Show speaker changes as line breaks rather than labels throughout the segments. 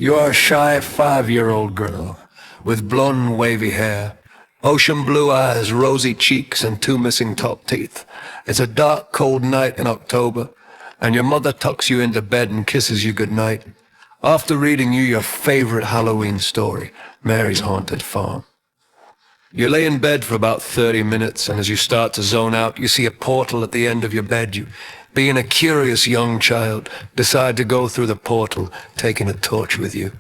You are a shy 5-year-old girl with blonde wavy hair, ocean blue eyes, rosy cheeks, and 2 missing top teeth. It's a dark, cold night in October, and your mother tucks you into bed and kisses you goodnight after reading you your favorite Halloween story, Mary's Haunted Farm. You lay in bed for about 30 minutes, and as you start to zone out, you see a portal at the end of your bed. You, being a curious young child, decide to go through the portal, taking a torch with you.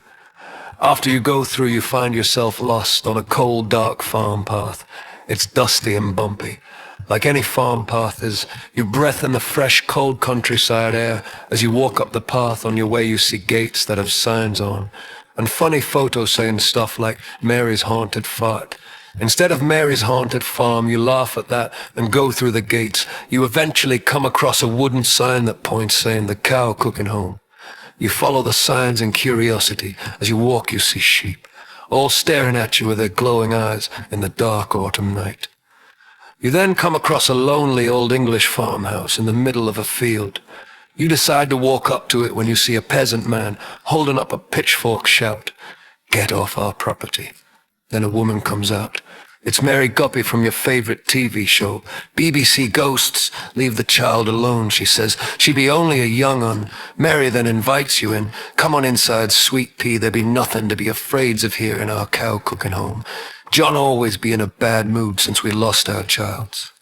After you go through, you find yourself lost on a cold, dark farm path. It's dusty and bumpy, like any farm path is. You breath in the fresh, cold countryside air. As you walk up the path, on your way you see gates that have signs on, and funny photos saying stuff like Mary's Haunted Fart. Instead of Mary's Haunted Farm, you laugh at that and go through the gates. You eventually come across a wooden sign that points saying the cow cooking home. You follow the signs in curiosity. As you walk, you see sheep, all staring at you with their glowing eyes in the dark autumn night. You then come across a lonely old English farmhouse in the middle of a field. You decide to walk up to it when you see a peasant man holding up a pitchfork shout, "Get off our property." Then a woman comes out. It's Mary Guppy from your favorite TV show, BBC Ghosts. "Leave the child alone," she says. "She be only a young un." Mary then invites you in. "Come on inside, sweet pea. There be nothing to be afraids of here in our cow cooking home. John always be in a bad mood since we lost our childs."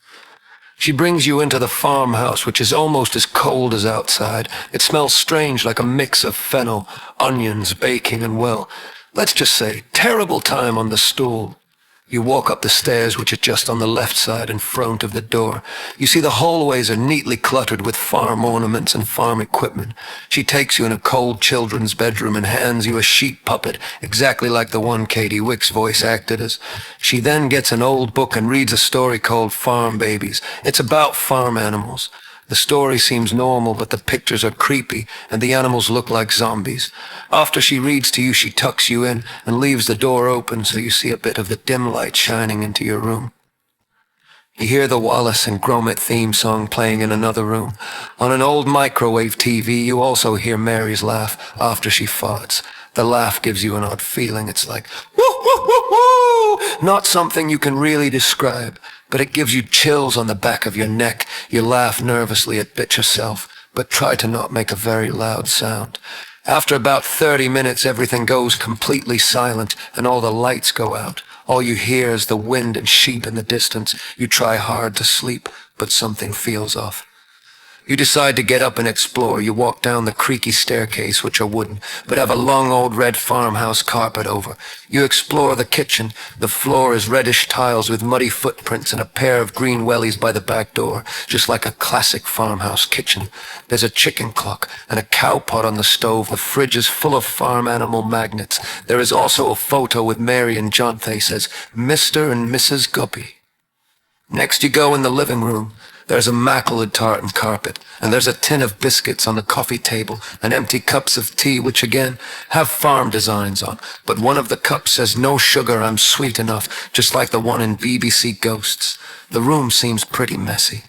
She brings you into the farmhouse, which is almost as cold as outside. It smells strange, like a mix of fennel, onions, baking, and, well, let's just say, terrible time on the stool. You walk up the stairs, which are just on the left side in front of the door. You see the hallways are neatly cluttered with farm ornaments and farm equipment. She takes you in a cold children's bedroom and hands you a sheep puppet, exactly like the one Katie Wick's voice acted as. She then gets an old book and reads a story called Farm Babies. It's about farm animals. The story seems normal, but the pictures are creepy, and the animals look like zombies. After she reads to you, she tucks you in and leaves the door open so you see a bit of the dim light shining into your room. You hear the Wallace and Gromit theme song playing in another room. On an old microwave TV, you also hear Mary's laugh after she farts. The laugh gives you an odd feeling. It's like, woo, woo, woo, woo! Not something you can really describe, but it gives you chills on the back of your neck. You laugh nervously at bit yourself, but try to not make a very loud sound. After about 30 minutes, everything goes completely silent and all the lights go out. All you hear is the wind and sheep in the distance. You try hard to sleep, but something feels off. You decide to get up and explore. You walk down the creaky staircase, which are wooden, but have a long old red farmhouse carpet over. You explore the kitchen. The floor is reddish tiles with muddy footprints and a pair of green wellies by the back door, just like a classic farmhouse kitchen. There's a chicken clock and a cow pot on the stove. The fridge is full of farm animal magnets. There is also a photo with Mary and John. They says, "Mr. and Mrs. Guppy." Next you go in the living room. There's a immaculate tartan carpet, and there's a tin of biscuits on the coffee table, and empty cups of tea, which again have farm designs on. But one of the cups says, "No sugar, I'm sweet enough," just like the one in BBC Ghosts. The room seems pretty messy.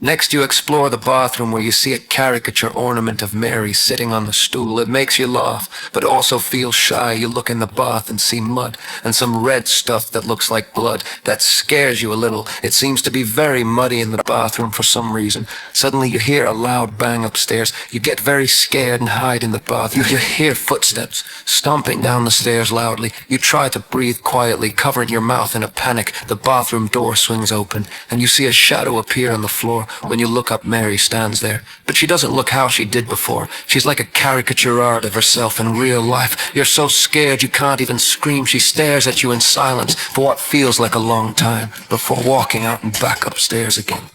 Next you explore the bathroom where you see a caricature ornament of Mary sitting on the stool. It makes you laugh, but also feel shy. You look in the bath and see mud and some red stuff that looks like blood. That scares you a little. It seems to be very muddy in the bathroom for some reason. Suddenly you hear a loud bang upstairs. You get very scared and hide in the bath. You hear footsteps stomping down the stairs loudly. You try to breathe quietly, covering your mouth in a panic. The bathroom door swings open, and you see a shadow appear on the floor. When you look up, Mary stands there, but she doesn't look how she did before. She's like a caricature art of herself in real life. You're so scared you can't even scream. She stares at you in silence for what feels like a long time before walking out and back upstairs again.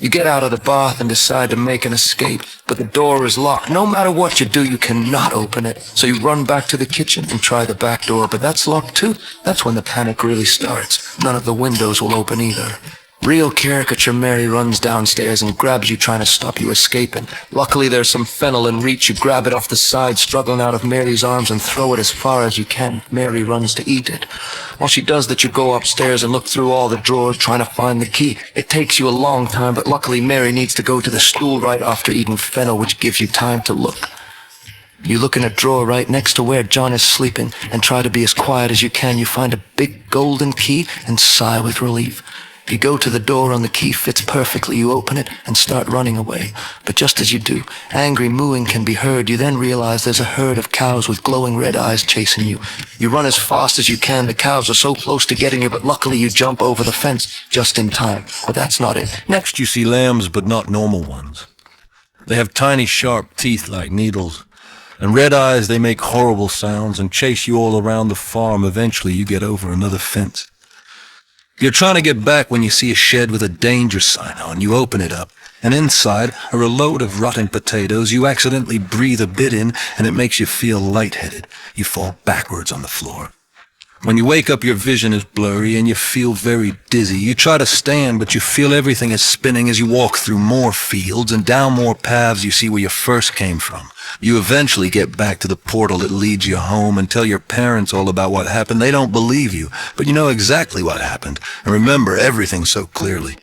You get out of the bath and decide to make an escape, but the door is locked. No matter what you do, you cannot open it. So you run back to the kitchen and try the back door, but that's locked too. That's when the panic really starts. None of the windows will open either. Real caricature Mary runs downstairs and grabs you, trying to stop you escaping. Luckily there's some fennel in reach. You grab it off the side, struggling out of Mary's arms, and throw it as far as you can. Mary runs to eat it. While she does that, you go upstairs and look through all the drawers trying to find the key. It takes you a long time, but luckily Mary needs to go to the stool right after eating fennel, which gives you time to look.
You look in a drawer right next to where John is sleeping and try to be as quiet as you can. You find a big golden key and sigh with relief. You go to the door and the key fits perfectly. You open it and start running away. But just as you do, angry mooing can be heard. You then realize there's a herd of cows with glowing red eyes chasing you. You run as fast as you can. The cows are so close to getting you, but luckily you jump over the fence just in time. But that's not it.
Next you see lambs, but not normal ones. They have tiny sharp teeth like needles. And red eyes, they make horrible sounds and chase you all around the farm. Eventually you get over another fence. You're trying to get back when you see a shed with a danger sign on. You open it up, and inside are a load of rotting potatoes. You accidentally breathe a bit in, and it makes you feel lightheaded. You fall backwards on the floor. When you wake up, your vision is blurry, and you feel very dizzy. You try to stand, but you feel everything is spinning as you walk through more fields and down more paths you see where you first came from. You eventually get back to the portal that leads you home and tell your parents all about what happened. They don't believe you, but you know exactly what happened and remember everything so clearly.